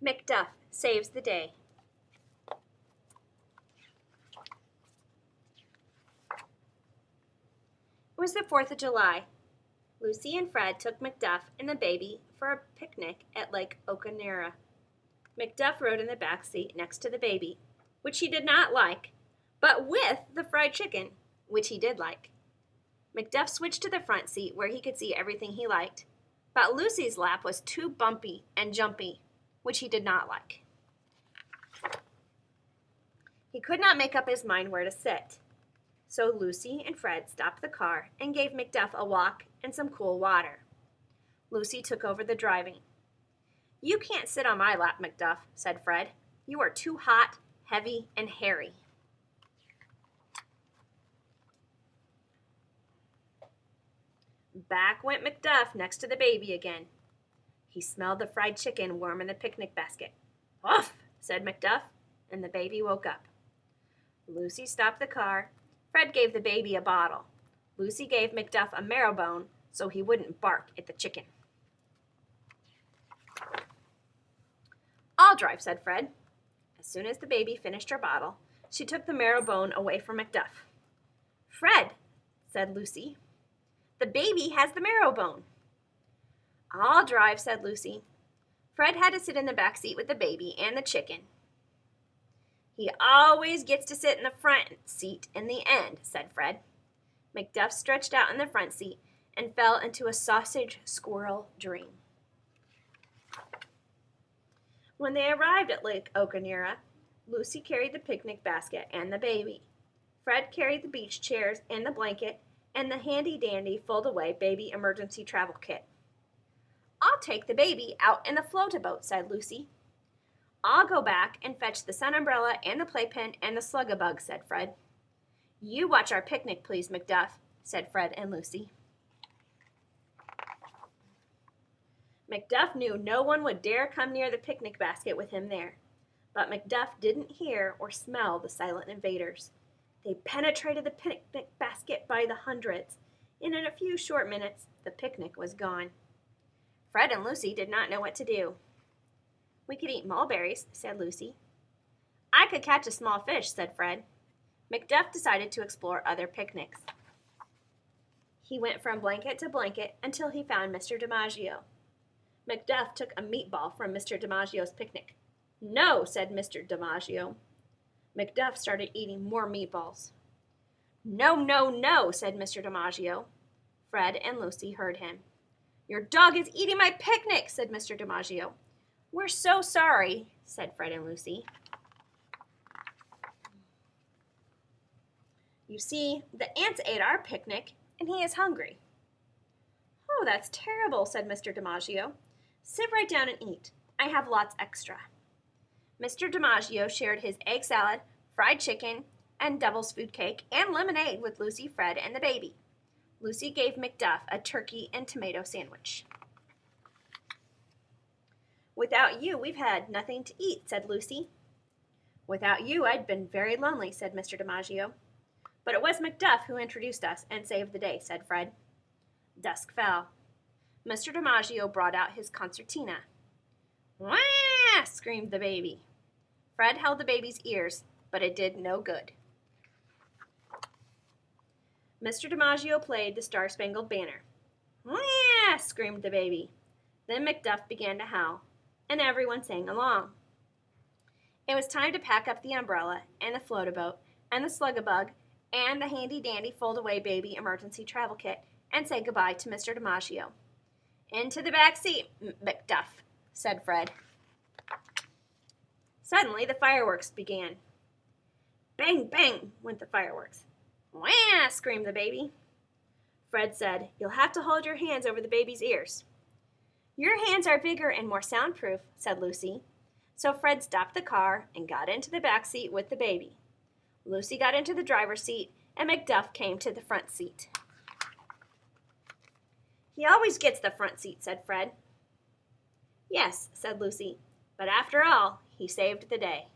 McDuff Saves the Day. It was the 4th of July. Lucy and Fred took McDuff and the baby for a picnic at Lake Oconera. McDuff rode in the back seat next to the baby, which he did not like, but with the fried chicken, which he did like. McDuff switched to the front seat where he could see everything he liked, but Lucy's lap was too bumpy and jumpy, which he did not like. He could not make up his mind where to sit. So Lucy and Fred stopped the car and gave McDuff a walk and some cool water. Lucy took over the driving. "You can't sit on my lap, McDuff," said Fred. "You are too hot, heavy, and hairy." Back went McDuff next to the baby again. He smelled the fried chicken warm in the picnic basket. "Oof," said McDuff, and the baby woke up. Lucy stopped the car. Fred gave the baby a bottle. Lucy gave McDuff a marrow bone so he wouldn't bark at the chicken. "I'll drive," said Fred. As soon as the baby finished her bottle, she took the marrow bone away from McDuff. "Fred," said Lucy, "the baby has the marrow bone." "I'll drive," said Lucy. Fred had to sit in the back seat with the baby and the chicken. "He always gets to sit in the front seat in the end," said Fred. McDuff stretched out in the front seat and fell into a sausage squirrel dream. When they arrived at Lake Oconera, Lucy carried the picnic basket and the baby. Fred carried the beach chairs and the blanket and the handy-dandy fold-away baby emergency travel kit. "I'll take the baby out in the float-a-boat," said Lucy. "I'll go back and fetch the sun umbrella and the playpen and the slug-a-bug," said Fred. "You watch our picnic, please, McDuff," said Fred and Lucy. McDuff knew no one would dare come near the picnic basket with him there, but McDuff didn't hear or smell the silent invaders. They penetrated the picnic basket by the hundreds, and in a few short minutes, the picnic was gone. Fred and Lucy did not know what to do. "We could eat mulberries," said Lucy. "I could catch a small fish," said Fred. McDuff decided to explore other picnics. He went from blanket to blanket until he found Mr. DiMaggio. McDuff took a meatball from Mr. DiMaggio's picnic. "No," said Mr. DiMaggio. McDuff started eating more meatballs. "No, no, no," said Mr. DiMaggio. Fred and Lucy heard him. "Your dog is eating my picnic," said Mr. DiMaggio. "We're so sorry," said Fred and Lucy. "You see, the ants ate our picnic, and he is hungry." "Oh, that's terrible," said Mr. DiMaggio. "Sit right down and eat. I have lots extra." Mr. DiMaggio shared his egg salad, fried chicken, and devil's food cake, and lemonade with Lucy, Fred, and the baby. Lucy gave McDuff a turkey and tomato sandwich. "Without you, we've had nothing to eat," said Lucy. "Without you, I'd been very lonely," said Mr. DiMaggio. "But it was McDuff who introduced us and saved the day," said Fred. Dusk fell. Mr. DiMaggio brought out his concertina. "Wah!" screamed the baby. Fred held the baby's ears, but it did no good. Mr. DiMaggio played the Star-Spangled Banner. "Wah!" screamed the baby. Then McDuff began to howl, and everyone sang along. It was time to pack up the umbrella and the float-a-boat and the slug-a-bug and the handy-dandy fold-away baby emergency travel kit and say goodbye to Mr. DiMaggio. "Into the back seat, McDuff," said Fred. Suddenly, the fireworks began. Bang, bang, went the fireworks. "Wah!" screamed the baby. Fred said, "You'll have to hold your hands over the baby's ears." "Your hands are bigger and more soundproof," said Lucy. So Fred stopped the car and got into the back seat with the baby. Lucy got into the driver's seat, and McDuff came to the front seat. "He always gets the front seat," said Fred. "Yes," said Lucy, "but after all, he saved the day."